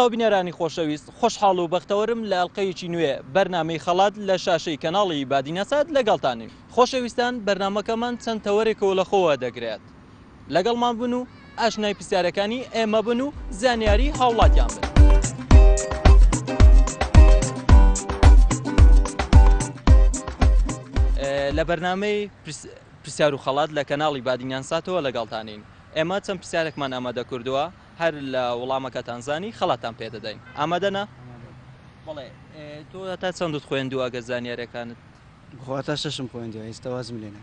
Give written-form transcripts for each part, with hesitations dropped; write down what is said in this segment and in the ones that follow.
سڵاو بینەرانی خۆشەویست خۆشحاڵ و بەختەوەرم لە ئەڵلقەیەکی نوێ بەرنامەی خەڵات لە شاشەی کەناڵی بادینەسات لەگەڵتانی خۆشەویستان بەرنمەکەمان چەند تەوەرێکەوە لە خۆوە دەگرێت لەگەڵمان بن و ئاشنای پرسیارەکانی ئێمە بن و زانیاری هاوڵاتیان بن. لە بەرنامەی پرسیار و خەڵات لە کەناڵی بادینەساتەوە لەگەڵتانین ئێمە چەند پرسیارێکمان ئامادە کردووە هەر لە وەڵامەکەتان زانی خەڵاتان پێ دەدەین. ئامادەنا؟ بەڵێ تۆ تا چەندت خوێندووە ئەگەر زانیاریەکانت؟ بخواتە شەشم خوێندووە ئێستا وازم لێنە.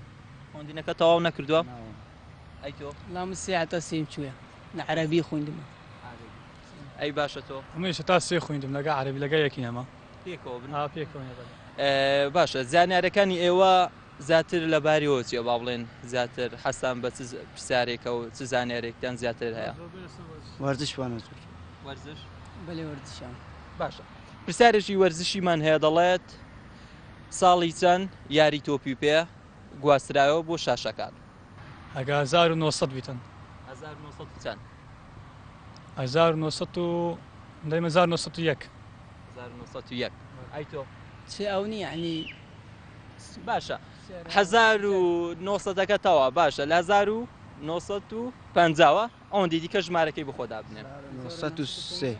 خوێندنەکە تەواو نەکردووە؟ ئەی تۆ؟ لام سێ تا سێم چوویە لە عەرەبی خوێندمە. ئەی باشە تۆ؟ هەموویش تا سێ خوێندم لەگە عەرەبی لەگە یەکی نەما. پێکەوە بن؟ پێکەوە. باشە زانیاریەکانی ئێوە زیاتر لە باریەوە چیە با بڵێن زیاتر حەسان بە چ پرسیارێکە و چ زانیارێکتان زیاتر هەیە؟ وەرزشوانە زۆر. وەرزش؟ بەلێ وەرزشیان. باشە. پرسیارێکی وەرزشیمان هەیە دەڵێت ساڵی چەند یاری تۆپی پێ گواسترایەوە بۆ شاشەکان؟ ئەگە 1900 بیتن. 1900 چەند؟ 1901. 1901. ئەی تۆ؟ چێ ئەو نی یعنی باشە 1900ەکە تەوا باشە لە 1950ەوە ئەوەندی دیکە ژمارەکەی بخۆدا بنێن. 1903.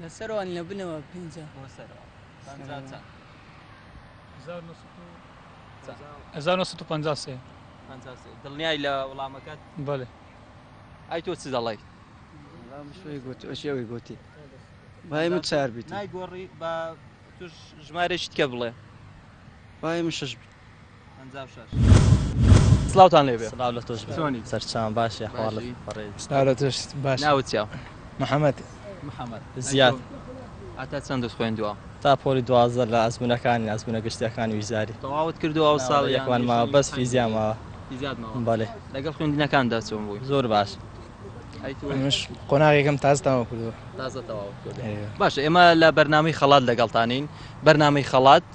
لەسەرەوەن لە بنەوە 50. 1953. دڵنیای لە وەڵامەکەت؟ بەڵێ. ئەی تۆ چ دەڵێ؟ شێوەی گوتی. وای من چار بیت. نایگۆڕی بە توش ژمارەشت کە بڵێ. وای من شەش بیت. 56. سلااوتان لێبێ. سلااو لە تۆش چۆنی؟ سەرچاوان باشە حواڵت بەڕێز. سلااو لە تۆش باش. ناوت چییە؟ محەممەد. محەممەد. زیاد. ئاتا چەندت خوێندووە؟ تا پۆلی 12 لە ئەزمونەکانی ئەزمونە گشتیەکانی ویزاری. تەواوت کردووە ئەو ساڵ یەکمان ماوە بەس فیزیامەوە. فیزیاتمەوە؟ بەڵێ. لەگەڵ خوێندنەکاندا چۆن بووی؟ زۆر باش. منش قۆناغێکم تازەتەوە کردووە. تازە تەواو کردووە. باشە ئێمە لە بەرنامەی خەڵات لەگەڵتانین. بەرنامەی خەڵات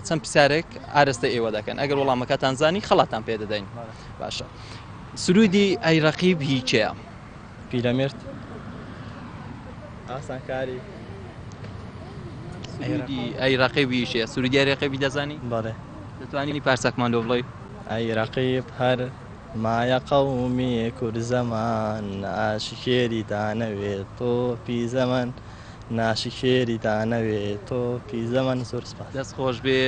چەند پرسیارێک ئاراستە ئێوە دەکەن. ئەگەر وەڵامەکەتان زانی خەڵاتان پێ دەدەین. باشە. سرودی ئەی ڕەقیب هیچەیە؟ پیرەمێرد. ئاسانکاری. سرودی ئەی ڕەقیب هیچەیە؟ سرودی ئەی ڕەقیبی دەزانی؟ بەڵێ. دەتوانینی پارچەکمان لۆ بڵێ؟ ئەی ڕەقیب هەر مایە قەومی کورد زەمان ناشکێری دانەوێت تۆپی زەمن ناشکێری دانەوێت تۆپی زەمن زۆر سپاس. دەست خۆش بێ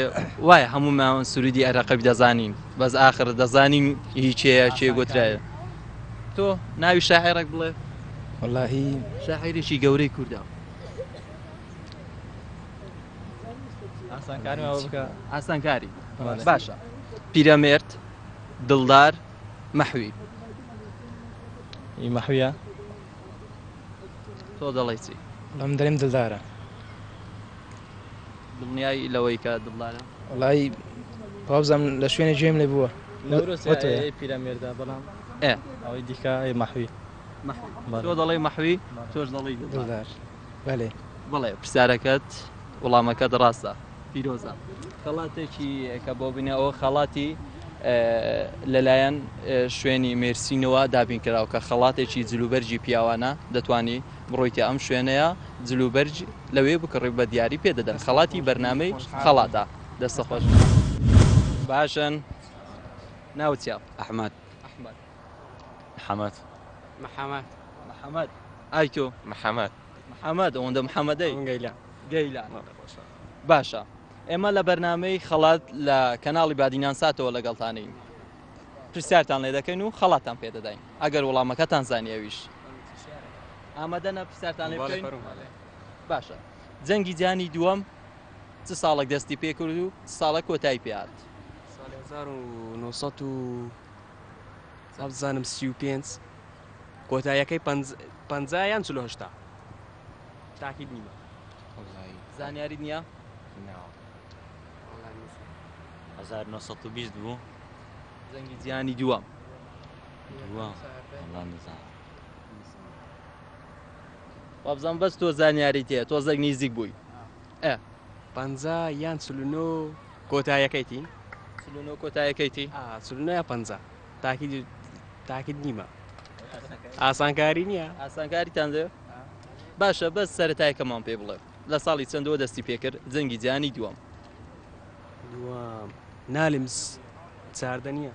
وایە هەموومان سرودی ئەی ڕەقیب دەزانین بەس ئاخر دەزانین هیچەیە چێ گوترایە. تۆ ناوی شاعیرێک بڵێ؟ وەڵاهی شاعیرێکی گەورەی کوردە. ئاسانکاری ماوە بکە. ئاسانکاری. باشە. پیرەمێرد، دڵدار، مەحوی. ئی مەحویە؟ تۆ دەڵێ چی؟ لەم دەرێم دڵدارە. دڵنیایی لەوەی کە دڵدارە؟ وەڵاهی بابزانم لە شوێنی گوێم لێ بووە. لەورۆسی پیرەمێردە بەڵام ئەوەی دیکە ئەی مەحوی. تۆ دەڵێ مەحوی تۆش دەڵێ دڵدار. بەڵێ. بەڵێ پرسیارەکەت وەڵامەکەت ڕاستە پیرۆزە. خەڵاتێکی کە بۆ بینە ئەوە خەڵاتی لەلایەن شوێنی مێرسینەوە دابین کراوە کە خەڵاتێکی جلوبەرجی پیاوانە دەتوانی بڕۆیتە ئەم شوێنەیە جلوبەرج لەوێ بکڕی بە دیاری پێدەدەن خەڵاتی بەرنامەی خەڵاتە. دەستە خۆش. باشن ناوچیا؟ ئەحمەد. ئەحمەد. محەممەد. محەممەد. محەممەد. ئای تۆ؟ محەممەد. محەممەد ئەوەندە محەممەدەی؟ گەیلا. گەیلا. باشە. ئێمە لە بەرنامەی خەڵات لە کەناڵی بادینەساتەوە لەگەڵتانین. پرسیارتان لێ دەکەین و خەڵاتان پێ دەدەین. ئەگەر وەڵامەکەتان زانیەویش. ئامادەنە پرسیارتان لێ بکەین؟ باشە. جەنگی جیهانی دووەم چ ساڵێک دەستی پێ کرد و ساڵێک کۆتایی پێ هات؟ ساڵی 1935 کۆتاییەکەی 50 یان 48 تاکید نیمە. زانیاری نییە؟ 1920 بوو. جەنگی جیهانی دووەم. وابزان بەس تۆ زانیاری تێ تۆزێک نزیک بووی. 50 یان 49 کۆتاییەکەیتی؟ 49 کۆتاییەکەیتی؟ 49 یا 50 تاکید نیمە. ئاسانکاری نییە. ئاسانکاریتان دێ؟ باشە بەس سەرەتایەکەمان پێ بڵێ لە ساڵی چەندەوە دەستی پێکرد جەنگی جیهانی دووەم دوام نالم چاردە نییە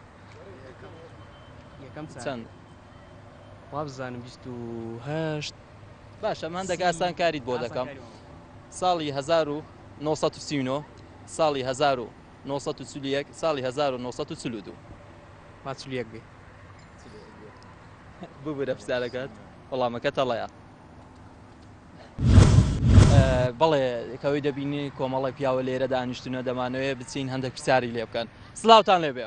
یەکەم چەند وابزانم 28 باشە من هەندێک ئاسان کاریت بۆ دەکەم ساڵی 1939 ساڵی 1940 ساڵی 1942 ماچولەک بێ ببرە پرسیارەکەت وەڵامەکە تەڵەیە بەڵێ کەوەی دەبینی کۆمەڵی پیاوە لێرە دانیشتونە دەمانەوێت بچین هەندێک پرسیاری لێ بکەن سلااوتان لێبێ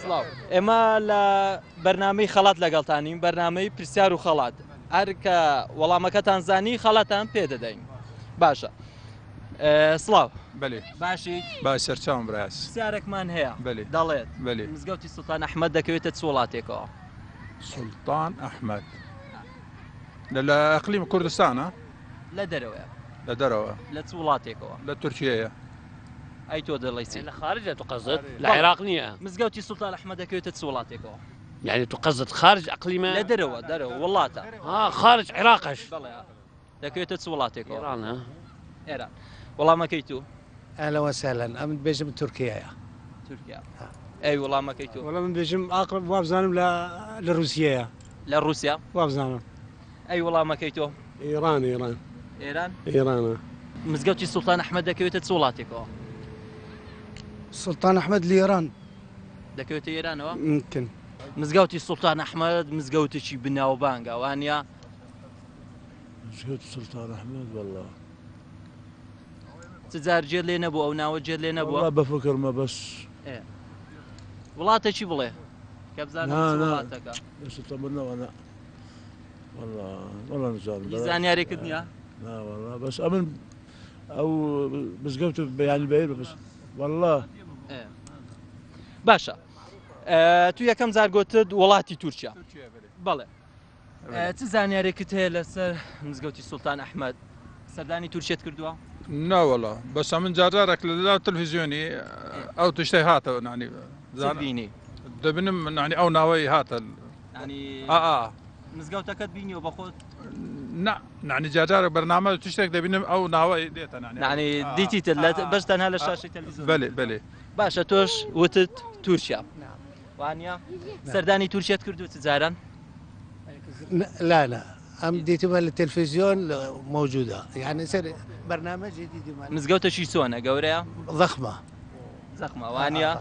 سلااو ئێمە لە بەرنامەی خەڵات لەگەڵتانین بەرنامەی پرسیار و خەڵات هەرکە وەڵامەکەتان زانی خەڵاتان پێدەدەین باشە سلااو بەێ باشی با سەرچاوم ڕاست پرسیارێکمان هەیە بەێ دەڵێت بەێ مزگەوتی سوڵتان ئەحمەد دەکەوێتە چ وڵاتێکەوە سوڵتان ئەحمەد لە ئەقلیم کوردستانە لە دەرەوەە لە دەرەوە لە چ وڵاتێکەوە لە تورکیەیە ئەی تۆ دەڵیسی خارج تقصد العراق نية مزگەوتی سوڵتان ئەحمەد دەکەوێتە چ وڵاتێکەوە يعني تقصد خارج اقليمه لە دەرەوە وڵاتە خارج عراقش بەڵێ دەکەوێتە چ وڵاتێکەوە ايران ها ئێران وەڵامەکەی تو اهلا وسهلا ام بيجم تركيا تورکیا ئەی وەڵامەکەی تو والله من بيجم اقرب وابزانم لروسيا لە رووسیا وابزانم ئەی وەڵامەکەی تۆ ايران ئێران ايران مزگەوتی سوڵتان ئەحمەد دەکەوێتە چ وڵاتێکەوە سلطان أحمد لإيران دەکەوێتە ئێرانەوە ممكن مزگەوتی سوڵتان ئەحمەد مزگەوتێکی بناوبانگە وانە مشكلة السلطان احمد والله چ جار جێت لێ نەبوو ئەو ناوە جێت لێ نەبووە بفكر ما بس وڵاتێکی بڵێ کە بزانم چ نا. وڵاتەکە بس طمنا وانا والله نزال زانیارێکت نییە لا والله بس امن او بس قمت يعني بعيد بس والله باشە تو یەکەم جار گوتت وڵاتی تورکیا بەڵێ چ زانیارێکت هەیە لەسەر مزگەوتی سوڵتان ئەحمەد سەردانی تورکیت کردووە ناوەڵە بەس من جارجارێک لە تەلڤیزیۆنی ئەو تشتەی هاتە نانی بینی دەبینم نانی ئەو ناوەی هاتە ینی مزگەوتەکەت بینیەوە بەخۆت نانی جارجارێک بەرنامە تشتێک دەبینم ئەو ناوەی دێتە نانی دیتیتە بەش تەنها لە شاشی تەلڤیزیۆن بەێ باشە تۆش وتت تورکیا وانە سەردانی تورکیت کردو چ جاران لا ام ديتها التلفزيون موجوده يعني يصير برنامج جديد مزگەوتەشی چۆنە گەورەیە ضخمه زەخمە وانە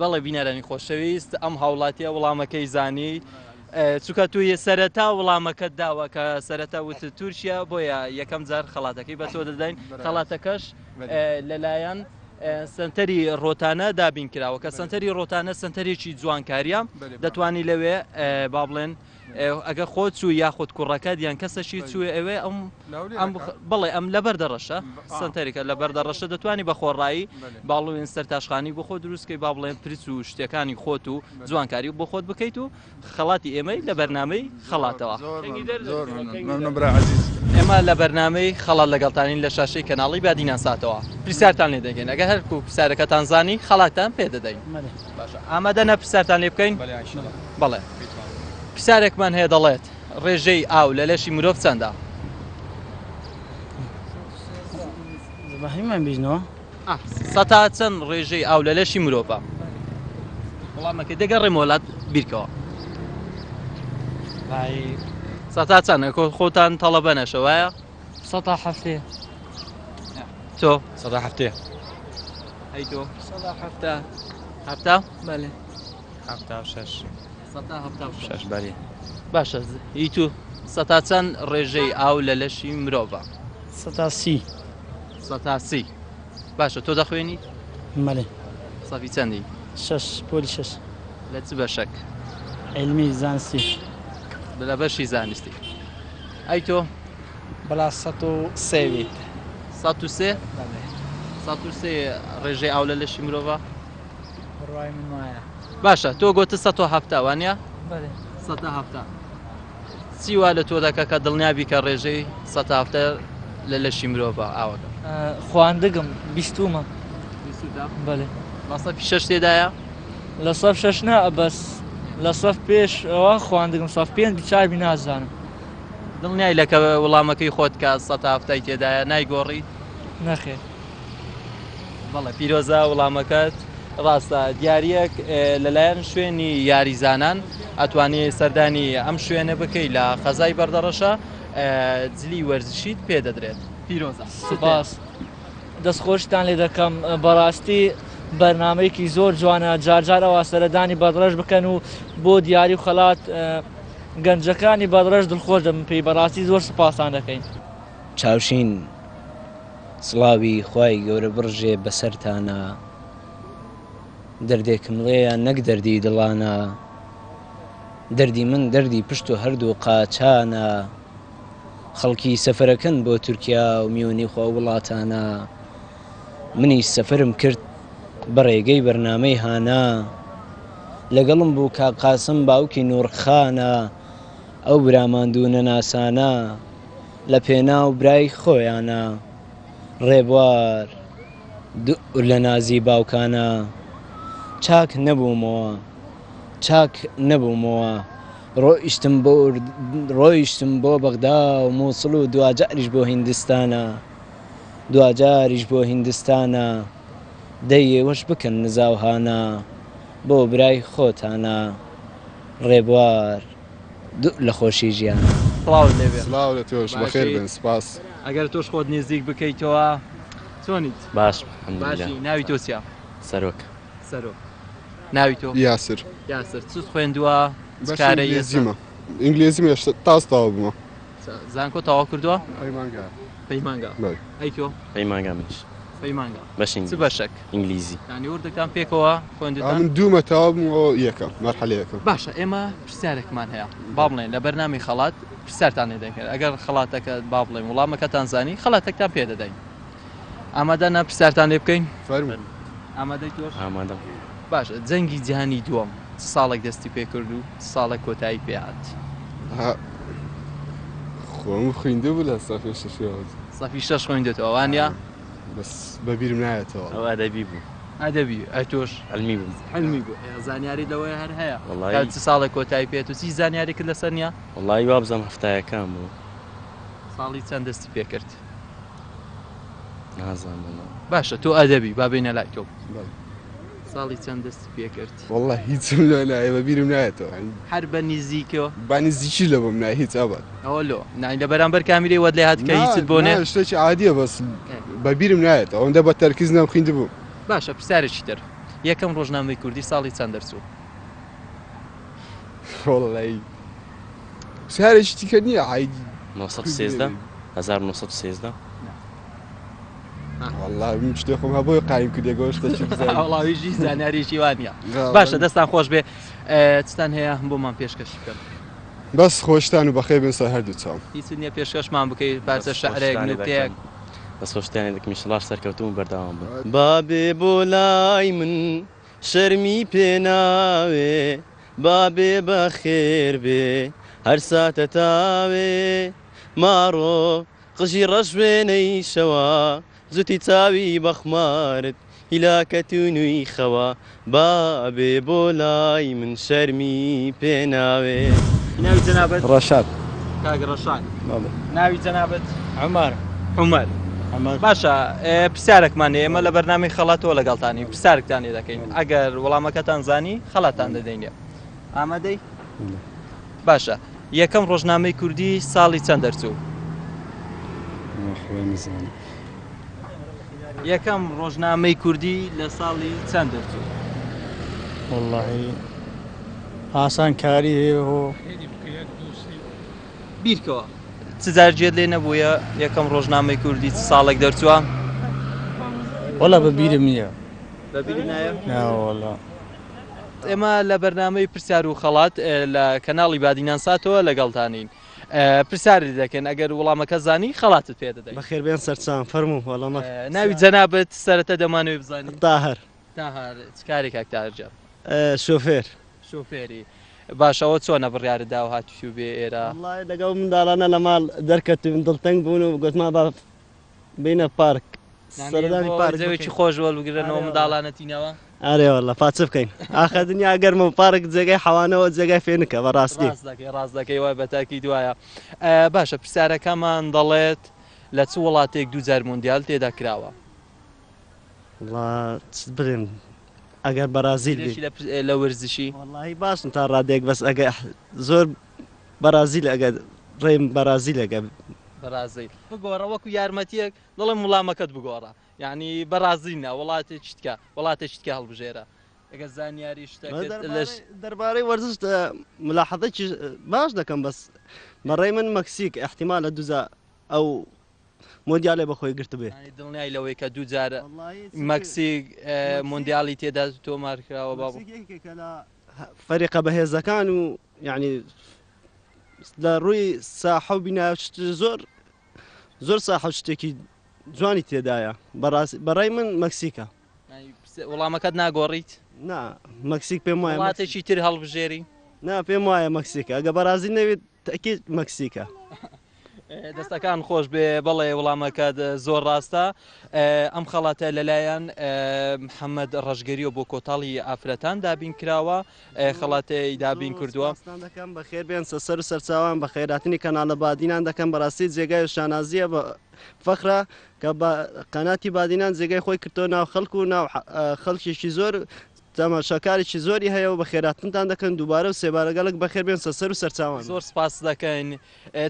بەڵێ بینەرانی خۆشەویست ئەم هاوڵاتیە وەڵامەکەی زانی چونکە توی سەرەتا وەڵامەکەت داوە کە سەرەتا وتت تورکیا بۆیە یەکەم جار خەڵاتەکەی بە تۆ دەدەین خەڵاتەکەش لەلایەن سنتەری ڕۆتانە دابین کراوە کە سنتەری ڕۆتانە سنتەرێکی جوانکاریە دەتوانی لەوێ با بڵێن ئەگە خۆت چوو یاخود کوڕەکەت یان کەسەشی چووە ئەوێ بڵێ ئەم لە بەردەڕەشە سنتەرێکە لە بەردەڕەشە دەتوانی بە خۆڕایی باڵوێن سەر تاشخانی بۆ خۆت دروستکەی با بڵێن پرچ و شتەکانی خۆت و جوانکاری بۆ خۆت بکەیت و خەڵاتی ئێمەی لە بەرنامەی خەڵاتەوە ئێمە لە بەرنامەی خەڵات لەگەڵتانین لە شاشەی کەناڵی بادینان ساتەوە پرسیارتان لێ دەگەین ئەگە هەرکو پرسیارەکەتان زانی خەڵاتان پێدەدەین ئامادەنە پرسیارتان لێ بکەین بەڵێ پرسیارێکمان هەیە دەڵێت ڕێژەی ئاو لە لەشی مرۆڤ چەندە من بيجنوا سەتا چەند ڕێژەی ئاو لە لەشی مرۆڤە وەڵامەکە دەگەڕێمە وڵات بیرکەوە سەتا چەند خۆتان تەڵەبە نەشەوایە سطح حفتي تۆ سەدا هەفتەیە ئەی تۆ هەفتە بله شەش بەێ باشە هی تو سەتا چەند ڕێژەی ئاو لە لەشی مرۆڤە سطح سي سەتا سی باشە تۆ دەخوێنی ماله سەفی چەندی شش بولي شش لە چ بەشەک علمي زانستي لە بەشی زانستی ئەی تۆ بلا سەتو سێویت 103 ڕێژەی ئاو لە لەشی مرۆڤە بڕای من وایە باشە تۆ گۆتە 107 وانە بله 107 چیوا لە تۆ دەکە کە دڵنیابی کە ڕێژەی 107 لە لەشی مرۆڤە ئاوەکە خواندگم بیستومە بله لە سەفی شەش تێدایە لە سەف شەش نا بەس لە سەف پێش ئەوە خواندگم سەف پێنج بیچاربی نازانم دڵنیای لەکە وەڵامەکەی خۆت کە ١٧ تێدایە نایگۆڕی نەخێر بەڵێ پیرۆزە وەڵامەکەت ڕاستە دیارەک لەلایەن شوێنی یاریزانان ئەتوانێت سەردانی ئەم شوێنە بکەی لە خەزای بەردەڕەشە جلی وەرزشیت پێدەدرێت پیرۆزە سوپاس دەستخۆشتان لێ دەکەم بەڕاستی بەرنمەیەکی زۆر جوانە جارجارەوە سەردانی بەدڕەش بکەن و بۆ دیاری و خەڵات گەنجەکانی بەدڕەش دڵخۆش دەبن پێی بەڕاستی زۆر سوپاسان دەکەین چاوشین سڵاوی خوای گەورە بڕژێ بەسەرتانە دەردێکم لێیە نەک دەردی دڵانە دەردی من دەردی پشت و هەردوو قاچانە خەڵکی سەفەرەکەن بۆ تورکیا و میوەنی خوا وڵاتانە منیش سەفەرم کرد بە ڕێگەی بەرنامەی هانا لەگەڵم بوو کاک قاسم باوکی نوورخانە ئەو براماندوو نەناسانە لە پێناو برای خۆیانە ڕێبوار لە نازی باوکانە چاک نەبوومەوە ڕۆیشتم بۆ بەغدا و مووسڵ و دوجاریش بۆ هیندستانە دەیێوەش بکەن نزاوهانە بۆ برای خۆتانە ڕێبوار لە خۆشی ژیان سڵاو لە تۆش بەخێر بن سپاس ئەگەر تۆش خۆت نزیک بکەیتەوە چۆنیت باش باشی ناوی تۆ چییە سەرۆک ناوی تۆ یاسر چ خوێندووە ئینگلیزیمە ئینگلیزیم هێشتا تاس تاوا بوومە زانکۆ تاوا کردووە پەیمانگا ئەی تۆ پەیمانگا منیش پەیمانگا بەشین چ بەشێک ئینگلیزی ینی وردەکان پێکەوە خوێندتان من دوومە تاوا بوومەوە یەکەم مەرحەلەیەکەم باشە ئێمە پرسیارێکمان هەیە با بڵێن لە بەرنامی خەڵات پرسیارتان لێ دەکرد ئەگەر خەڵاتەکە با بڵێن وڵامەکەتان زانی خەڵاتێکتان پێدەدەین ئامادەنا پرسیارتان لێ بکەین فەرموو ئامادەی تۆش ئامادەم باشە جەنگی جیهانی دووەم ساڵێک دەستی پێکرد و ساڵێک کۆتایی پێهات خۆم خوێندە بوو لە سەفی سەفی 6 خوێندێتەوە وانە بەس بەبیرم نایەتەوە ئەو ئەدەبی بوو ئەدەبی ئەی تۆش علمی بوو زانیاری لەوەی هەر هەیە وەڵای چ ساڵێک کۆتایی پێێت و چی زانیاری کرد لەسەر نیە وەڵای وابزانم هەفتایەکان بوو ساڵی چەند دەستی پێکرد نازانم باشە تۆ ئەدەبی با بینە لای تۆ ساڵی چەند دەستی پێکرد وەڵا هیچم لە نایە بەبیرم نایەتەوە هەر بە نزیکەوە بانیزیکی لە بۆم نای هیچ ئابات ئەوە لۆ نای لە بەرامبەر کامیری وەد لێ هات کە هیچت بۆ نێ شتێکی عادیە بەس بەبیرم نایێت ئەوەندە بە تەرکیز نەم خوێندە بوو باشە پرسیارێکی تر یەکەم ڕۆژنامەی کوردی ساڵی چەند دەرچوو وەڵی پرسیارێکی دیکە نییە 1913 1913 والله من شتێ خۆم هەبۆی قایم کردێ گۆشتێکی وڵاویژی زانیاریی وانە باشە دەستان خۆش بێ چتان هەیە بۆمان پێشکەش بکەن بەس خۆشتان و بەخێ بن سەر هەردوو چاوم هیچ نییە پێشکەشمان بکەیت پارچە شەعرێک نوتەیەک بەس خۆشتانی دەکەمی شڵاش سەرکەوتوم بەردەوام بن بابێ بۆ لای من شەرمی پێناوێ بابێ بەخێر بێ هەر ساتە تاوێ ماڕۆ قژی ڕەش وێنەی شەوە زوتی چاوی بەخمارت هیلاکەتونوی خەوە بابێ بۆ لای من شەرمی پێناوێ ناوی جەنابەت ڕەشاد کاک ڕەشاد ناوی جەنابەت عومەر باشە پرسیارێکمان ئێمە لە بەرنامی خەڵاتەوە لەگەڵتانی پرسیارێکتان لێ دەکەین ئەگەر وەڵامەکەتان زانی خەڵاتان دەدەینێ ئامادەی باشە یەکەم ڕۆژنامەی کوردی ساڵی چەند دەرچوو یەکەم ڕۆژنامەی کوردی لە ساڵی چەند دەرچوو والله ئاسان کاری هەیە بیرکەوە چ جارجێت لێ نەبووە یەکەم ڕۆژنامەی کوردی ساڵێک دەرچووە وەڵا بەبیرم نییە بەبیری نایە ناوەڵا ئێمە لە بەرنامەی پرسیار و خەڵات لە کەناڵی بادینان ساتەوە لەگەڵتانین پرسیاری دەکەن ئەگەر وەڵامەکە زانی خەڵاتت پێ دەدەین بەخێر بێن سەرچان فەرموو وەڵامە ناوی جەنابەت سەرەتا دەمانەوێت بزانین تاهەر چ کارێک کاکتارجە شۆفێری باشەوە چۆنە بڕیارت دا و هاتووی بێ ئێرە لەگەڵ منداڵانە لە ماڵ دەرکەوتم دڵتەنگ بوون و گوتما بە بینە پارک سەردانی پارێکی خۆش وەڵبگرنەوە منداڵانەتینەوە ئارێ وەڵە پاچ بکەین ئاخە دنیا گەرمە و پارک جێگەی حەوانەوە جێگای فێنکە بەڕاستی ڕاست دەکەی وای بەتاکی دوایە باشە پرسیارەکەمان دەڵێت لە چ وڵاتێک دووجار موندیال تێدا کراوە وڵا چ برێن ئەگەر بەرازیل لە ورزشی وڵی باشن تا ڕادێک بەس ئەگە زۆر بەرازیل ئەگە ڕێم بەرازیل ئەگە بەرازیل بگۆڕە وەکو یارمەتیەک دەڵێم وڵامەکەت بگۆڕە یعنی بەرازیلنا وڵاتێک چتکە وڵاتێکتکە هەڵبژێرە ئەگە زانیاری شتەکەش دەربارەی وەرزش ملاحەدەی باش دەکەم بەس بەڕێی من مەکسیک احتیمال لە دووزە ئەو مۆندیالێ بەخۆی گرت بێ دڵنیای لەوەی کە دووجارە مەکسیک مۆندیالی تێدا تۆمارکراوە با فەریقە بەهێزەکان و یعنی لە ڕووی ساحە و بینە زۆر ساحە شتێکی جوانی تێدایە بەڕای من مەکسیکە وەڵامەکەت ناگۆڕیت نا مەکسیک پێم وایە وڵاتێکی تر هەڵبژێری نا پێم وایە مەکسیکە ئەگە بەرازیل نەوێت تەکیت مەکسیکە دەستەکان خۆش بێ بەڵێ وەڵامەکەت زۆر ڕاستە ئەم خەڵاتە لەلایەن محەممەد ڕەشگەریەوە بۆ کۆتاڵی ئافرەتان دابین کراوە خەڵاتەی دابین کردووە دەکەم بە خێر بێن سەر و سەرچاوان بە خێراتنی کەناڵە بادینان دەکەم بەڕاستی جێگای شانازیە بە فەخرا کە بە قەناتی بادینان جێگای خۆی کردۆ ناو خەڵکو و ناو خەڵکیێکی زۆر تەماشاکارێکی زۆری هەیە و بە خێراتنتان دەکەن دووبارە و سێبارەگەڵک بەخێر بێن سەر و سەرچاوان زۆر سپاس دەکەین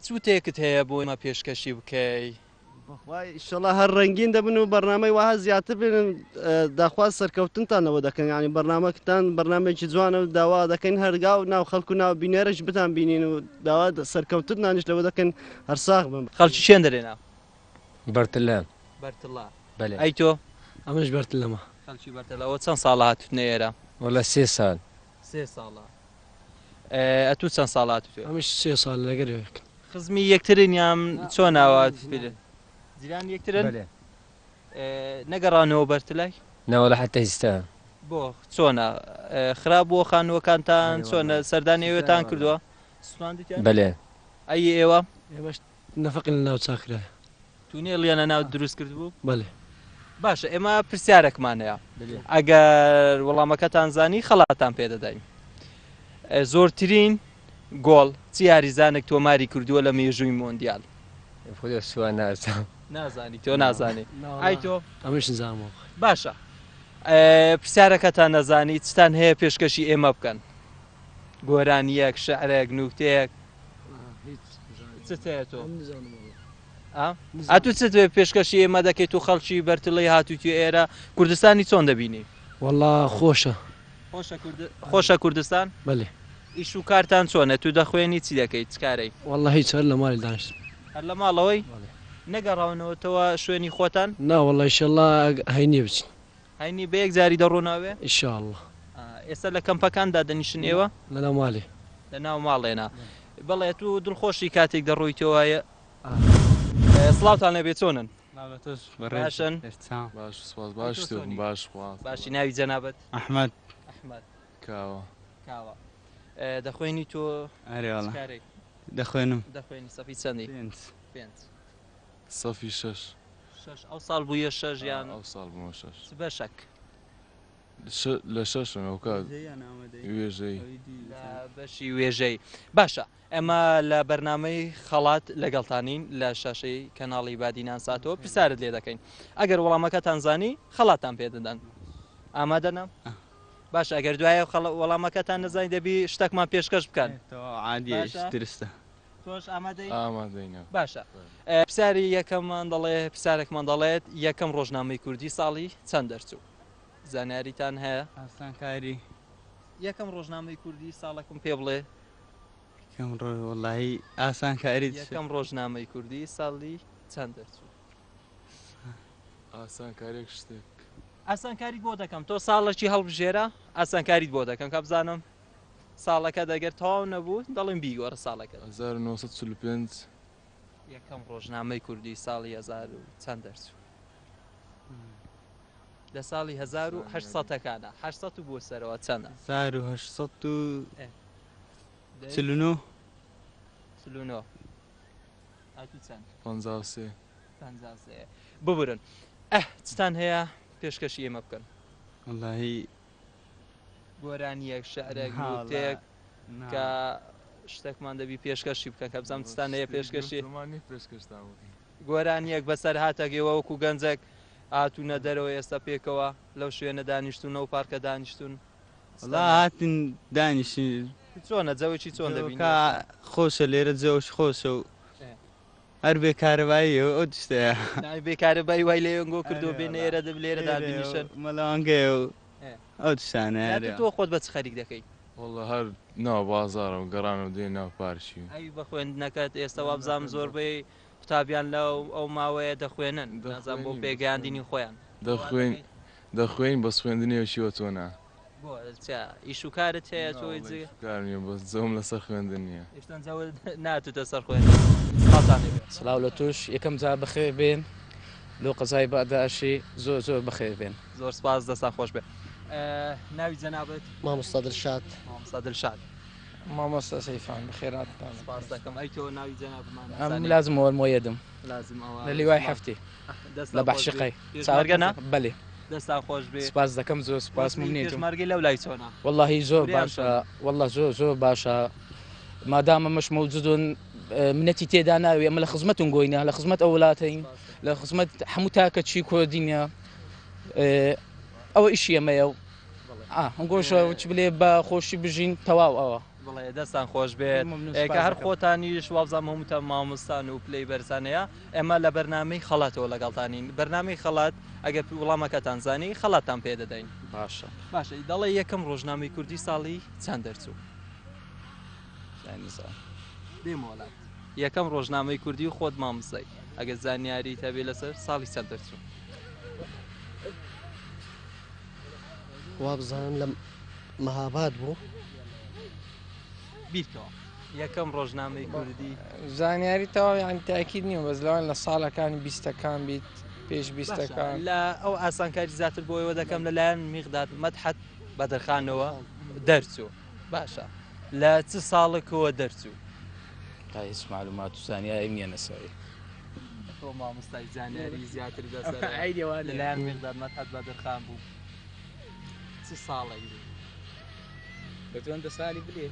چوتێکت هەیە بۆ ئمە پێشکەشی بکەی ئیشەڵا هەر ڕنگین دەبن و بەرنامەی وها زیاتر بێنن داخواز سەرکەوتنتانەوە دەکەن ینی بەرنامەکتان بەرنامێکی جوانە و داوا دەکەین هەرگا و ناو خەڵکو ناو بینێرەش بتان بینین و داوا سەرکەوتن نانیش لەوە دەکەن هەرساغ بن خەڵکی شوێن دەرێنا بەرتلە بەرتڵا ئەی تۆ ئەمەش بەرتلەمە خەڵکی بەرتەلەوە چەند ساڵ هاتوتنە ئێرە وەلە 3 سال 3 ساڵە ئەتوو چەند ساڵ هاتوتێ ئەمەش 3 سال لەگەرێک خزمی یەکترین یام چۆن ناوات جیران یەکترن نەگەڕانەوە بەرتلای نەوەلە حتى هیچتا بۆ چۆنە خراپ بۆ خانووەکانتان چۆنە سەردانیەوەتان کردووە بەلێ ئەی ئێوە ئێمەش نەفەقی لە ناو چاکرا تونێڵیانە ناو دروست کردبوو بەڵێ باشە ئێمە پرسیارێکمانەیە ئەگەر وەڵامەکەتان زانی خەڵاتان پێدەداین زۆرترین گۆڵ چی یاریزانێک تۆماری کردووە لە مێژووی مۆندیال سووان نازانم نازانی تۆ نازانی ئای تۆ ئەمەش نزانمەوە باشە پرسیارەکەتان نەزانی چتان هەیە پێشکەشی ئێمە بکەن گۆرانیەک شعرێک نوکتەیەک چت هەیە تۆ ئەتو چت پێشکەشی ئێمە دەکەیت و خەڵکی بەرتڵی هاتووتی ئێرە کوردستانی چۆن دەبینی وەڵا خۆشە خۆشە کوردستان بەڵێ ئیش و کارتان چۆنە تو دەخوێنی چی دەکەیت چکارەی وەڵا هیچ هەر لە ماڵی دانیشت هەر لە ماڵەوەی نەگەڕاونەوەتەوە شوێنی خۆتان ناوەڵا ئیشەڵا هەینێ بچین هەینی بە یەک جاری دەڕۆناوێ ئیشاءڵڵا ئێستا لە کەمپەکاندا دەنیشن ئێوە لە ناو ماڵێ لە ناو ماڵێنا بەڵێ تو دڵخۆشی کاتێک دەڕۆیتەوەیە سڵاوتان لێ بێ چۆنن باشن باشی ناوی جەنابەت ئەحمەد کاوە دەخوێنی تۆ دەخوێنم دەخوێنی سەفی چەندی سەفی 6 ئەو ساڵ بووە 6 یان ئەو ساڵ بووە 6 بەشەک لە 6 ئەو کات وێژەی بەشی وێژەی باشە ئەمە لە بەرنامەی خەڵات لەگەڵتانین لە شاشەی کەناڵی بادینان ساتەوە پرسیارت لێ دەکەین ئەگەر وەڵامەکەتان زانی خەڵاتان پێدەدەن ئامادەنە باش ئەگەر دوایە وەڵامەکەتان نەزانی دەبی شتێکمان پێشکەش بکەن درستە تۆش ئامادەی باشە پرسیاری یەکەممان دەڵێ پرسیارێکمان دەڵێت یەکەم ڕۆژنامەی کوردی ساڵی چەند دەرچوو زانیاریتان هەیە ئاسانکاری یەکەم ڕۆژنامەی کوردی ساڵەکەم پێ بڵێ وەڵاهی ئاسانکاری یەکەم ڕۆژنامەی کوردی ساڵی چەند دەرچوو ئاسانکارێک شتێک ئاسانکاریت بۆ دەکەم تۆ ساڵێکی هەڵبژێرە ئاسانکاریت بۆ دەکەم کە بزانم ساڵەکە دەگەر تەواو نەبوو دەڵێن بیگۆڕە ساڵەکە 1945 یەکەم ڕۆژنامەی کوردی ساڵی 1000 چەند دەرچوو لە ساڵی 1970ەکانە 800 بۆ سەرەوە چەندە 1949 53 ببرن چتان هەیە پێشکەشی ئێمە بکەن وەڵاهی گۆرانیەک شعرێک نوتێک کە شتێکمان دەبی پێشکەشی بکە کە بزانم چستانەیە پێشکەشی گۆرانیەک بەسەر هاتەگەوە وەکو گەنجێک هاتوونە دەرەوە ئێستا پێکەوە لەو شوێنە دانیشتونەوە و پارکە دانیشتون هاتن دانیشی چۆنە جەوەی چۆن دەبین خۆشە لێرە جەوش خۆشە و هەر بێکارەبایی ئەو شتەیە بێکارەبایی وای لێنگۆ کردو بێنە ئێرە دەب لێرە دابینیشن مەڵاوانگەیە و ئەو شتانە تۆ خۆت بە چ خەریک دەکەی والله هەر ناو بازارە و گەڕان و دێ ناو پارشی ئەی بە خوێندنەکەت ئێستا وابزانام زۆربەی قوتابیان لەو ئەو ماوەیە دەخوێنن نازان بۆ پێگەیاندنی خۆیان دەخوێن بە خوێندنیەوەشیوە تۆنا بۆ ئیش و کارت هەیە تۆی جێ کار نیە بەس جەوم لەسەر خوێندن نییە هێشتا جەوە ناتوتە سەر خوێندن سڵاو لە توش یەکەم جا بەخێر بێن لەو قەزای بەداشی زۆر زۆر بەخێر بێن زۆر سپاس دەستان خۆش بێ ناوی جەنابەت مامۆستا دڵشاد مامۆستا دڵشاد مامۆستا سەیفان بەخێرات سپاس دەکەم ئەی تۆ ناوی جەنابمان ئەم لازمەوە مۆیەدم لازم لە لیوای هەفتی لە بەحشقەی چاوەرگەنا بەلێ دەستان خۆش بێ سپاس دەکەم زۆر سپاس ممنێت مارگی لەو لای چۆنە واللهی زۆر باشە والله زۆر زۆر باشە مادامە مەش مەوجودون منەتی تێدا ناوی ئەمە لە خزمەتون گۆینە لە خزمەت ئەو وڵاتین لە خزمەت هەموو تاکە چی کۆدینە ئەوە ئیشی ئەمەیە و هەنگۆشە چ بلێ بە خۆشی بژین تەواو ئەوە بڵێ دەستان خۆش بێت کە هەر خۆتانیش وابزان هەمووتە مامۆستان و پلەی بەرزانەیە ئێمە لە بەرنامەی خەڵاتەوە لەگەڵتانین بەرنامەی خەڵات ئەگەر وڵامەکەتان زانی خەڵاتان پێ دەدەین باشە باشە دەڵێ یەکەم ڕۆژنامەی کوردی ساڵی چەند دەرچوو دێم وڵات یەکەم ڕۆژنامەی کوردی و خۆت مامۆستای ئەگەر زانیاری هەبێ لەسەر ساڵی چەند دەرچوو وابزانم لە مەهاباد بوو بیرکەوە یەکەم ڕۆژنامەی کوردی زانیاری تەواویان تاکید نییە بەس لەوان لە ساڵەکانی بیستەکان بیت پێش بیستەکان لە ئەو ئاسانکاری زیاتر بۆیەوە دەکەم لەلایەن میقداد مەدحەت بەدرخانەوە دەرچوو باشە لە چ ساڵێکەوە دەرچوو هیچ معلومات و زانیاری نییە نەسەری تۆ مامۆستای زانیاری زیاتر بەسەر لەلایەن میقداد مەدحەت بەدرخان بوو چ ساڵێک بەتوان دە ساڵی بلێ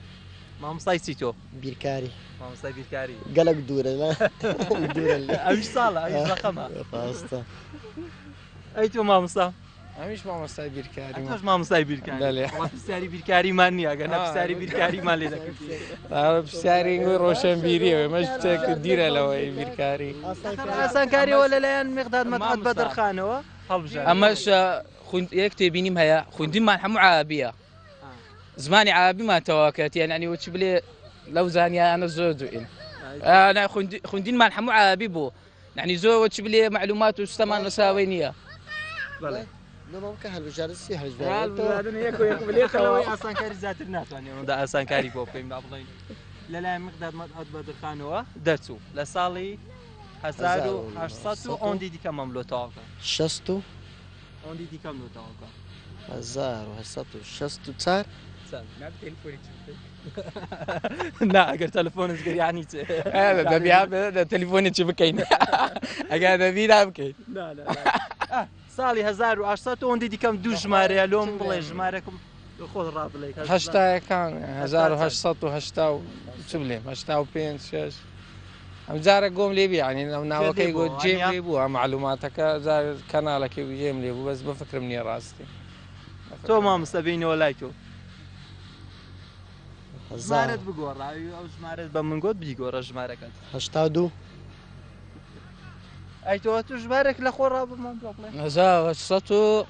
مامۆستای چی تۆ بیرکاری مامۆستای بیرکاری گەلک دوورە ئەویش ساڵە ئەویش ڕەقەمە ڕاستە ئەی تۆ مامۆستا ئەمیش مامۆستای بیرکاری تۆش مامۆستای بیرکاری پرسیاری بیرکاریمان نییە گەنە پرسیاری بیرکاریمان لێ دەکەین پرسیاری ڕۆشنبیریەوە مەش شتێک دیرە لەوەی بیرکاری ئاسانکاریەوە لەلایەن میقداد مەدحەت بەدرخانەوە هەڵبژێن ئەمەش یەک تێبینیم هەیە خوێندنمان هەموو عابیە زمانی عابیمان تەواکات یعنی وچ بلێ لەو زانیانە زۆر دوئین خوێندنمان هەموو عابی بوو یعنی زۆر وچ بلێ معلومات و شتەمان نەساوی نییە ئاسانکاری زیاتر ناتوانێت ئاسانکاری بۆ بکەین با بڵێن لەلایەن میقداد مەدحەت بەدرخانەوە دەرچوو لە ساڵی 1800 ئەوەندی دیکە مەملۆتەواکە 60 ئەوەندی دیکەم لۆتەواکە 1964 نا ئەگەر تەلەفۆنت گریانی چێ دەبیە تەلیفۆنی چی بکەین ئەگەر دەبیدا بکەین ساڵی 1800 ئەوەندی دیکەم دوو ژمارەیە لۆم بڵێ ژمارەکەم خۆت ڕابڵێ هەشتایەکان 1970 چ بڵێم 85 6 ئەم جارە گۆم لێبی ینی ناوەکەی گۆ جێم لێ بوو ئەم معلوماتەکە کەناڵەکەی جێم لێ بوو بەس بەفکرم نییە ڕاستی تۆ مامۆستا بینەوە لای تۆ ژمارەت بگۆڕاوی ئەو ژمارەت بە من گۆت بیگۆڕە ژمارەکەت 82 ئەی تۆ تو ژمارێک لە خۆ ڕابمان بڵێ 1900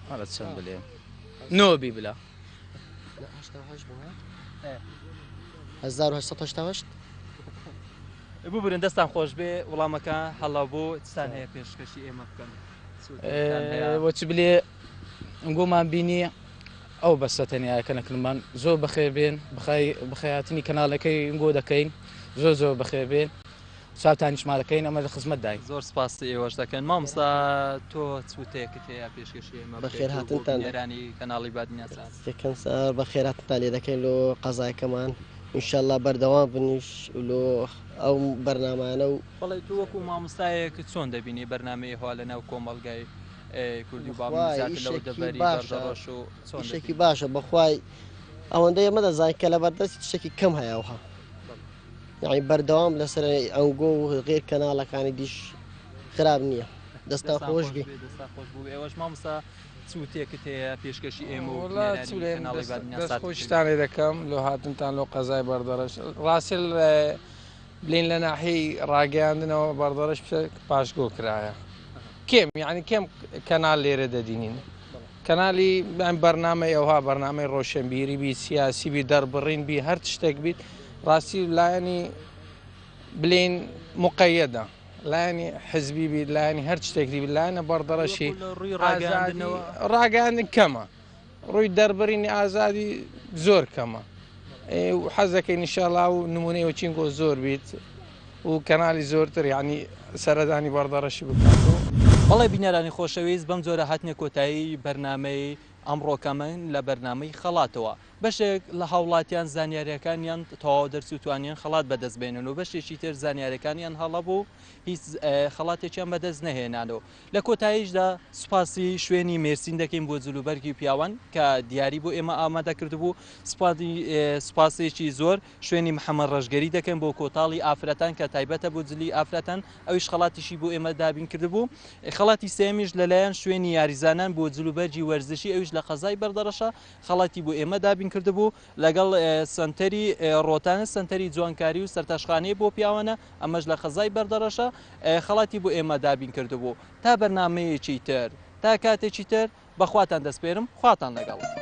هەڵە چەند بلێ نۆبی بلا 1970 ببرن دەستان خۆش بێ وڵامەکە هەڵا بۆ چستان هەیە پێشکەشی ئێمە بکەن وەچ بلێ گۆمان بینی ئەو بەستە تەنیایەکە نەکردمان زۆر بەخێر بێن بخەیاتنی کەناڵەکەی گۆ دەکەین زۆر زۆر بەخێر بێن چاوتانیشمارەکەین ئەمە لە خزمەت داین زۆر سپاس ئێوەش دەکەن مامۆستا تۆ چوتەیەکت هەیە پێشکەشی ئێمە بەخێر هاتنتان نێرانی کەناڵی بادنیاسان یەکەم سەر بەخێر هاتنتان لێ دەکەین لۆ قەزایەکەمان ئینشاءالله بەردەوام بنیش لۆ ئەو بەرنامانە و بەڵێ تو وەکو مامۆستایەک چۆن دەبینی بەرنامەی هەوا لە ناو کۆمەڵگای کوردی و بابزیاتر لەوە دەبەری بەردەڕۆژ و شتێکی باشە بەخوای ئەوەندە ئێمە دەزانین کە لە بەردەستی شتێکی کەم هەیەوها یعنی بەردەوام لەسەر ئەنگۆ و غێر کەناڵەکانی دیش خراب نییە دەستا خۆش بی ئێوەش مامۆستا چوتێکت هەیە پێشکەشی ئێمە خۆشتانێ دەکەم لۆ هاتنتان لۆ قەزای بەردەڕەش ڕاستی بلین لە ناحەی ڕاگەیاندنەوە بەردەڕەش پاشگۆ کرایە کێم یعنی کێم کەنال لێرە دەدینین کەنالی بەرنامەی ئەوها بەرنامەی ڕۆشنبیری بی سیاسی بی دەربڕین بی هەر شتێک بیت ڕاستی لایەنی بلین مقەیەدە لایەنی حزبی بیت لایەنی هەر شتێکی بیت لایەنە بەردەڕەشی ڕاگەاندن کەمە ڕووی دەربڕینی ئازادی زۆر کەمە حەزەکەی نیشاڵا و نمونەیەوە چینگۆ زۆر بیت و کەنالی زۆرتر یعنی سەردانی بەردەڕەشی بکات بەڵێ بینەرانی خۆشەویست بەم جۆرە هاتنە کۆتایی بەرنامەی ئەمڕۆکەمەن لە بەرنامەی خەڵاتەوە بەشێک لە هاوڵاتیان زانیاریەکانیان تەواو دەرچوتوانیان خەڵات بەدەستبێنن و بەشێکی تر زانیاریەکانیان هەڵەبوو هیچ خەڵاتێکیان بەدەست نەهێنانەوە لە کۆتاییشدا سوپاسی شوێنی مێرسین دەکەین بۆ جلوبەرگی پیاوان کە دیاری بۆ ئێمە ئامادە کردبوو سوپاسێکی زۆر شوێنی محەممەد ڕەشگەری دەکەن بۆ کۆتاڵی ئافرەتان کە تایبەتە بۆ جلی ئافرەتان ئەویش خەڵاتیشی بۆ ئێمە دابین کردبوو خەڵاتی سێمیش لەلایەن شوێنی یاریزانان بۆ جلوبەرجی وەرزشی ئەویش لە قەزای بەردەڕەشە خەڵاتی بۆ ئێمە دابین کردبوو لەگەڵ سنتەری ڕۆتانە سنتەری جوانکاری و سەرتاشخانەی بۆ پیاوانە ئەمەش لە قەزای بەردەڕەشە خەڵاتی بۆ ئێمە دابین کردبوو تا بەرنامەیەکی تر تا کاتێکی تر بەخواتان دەسپێرم خواتان لەگەڵ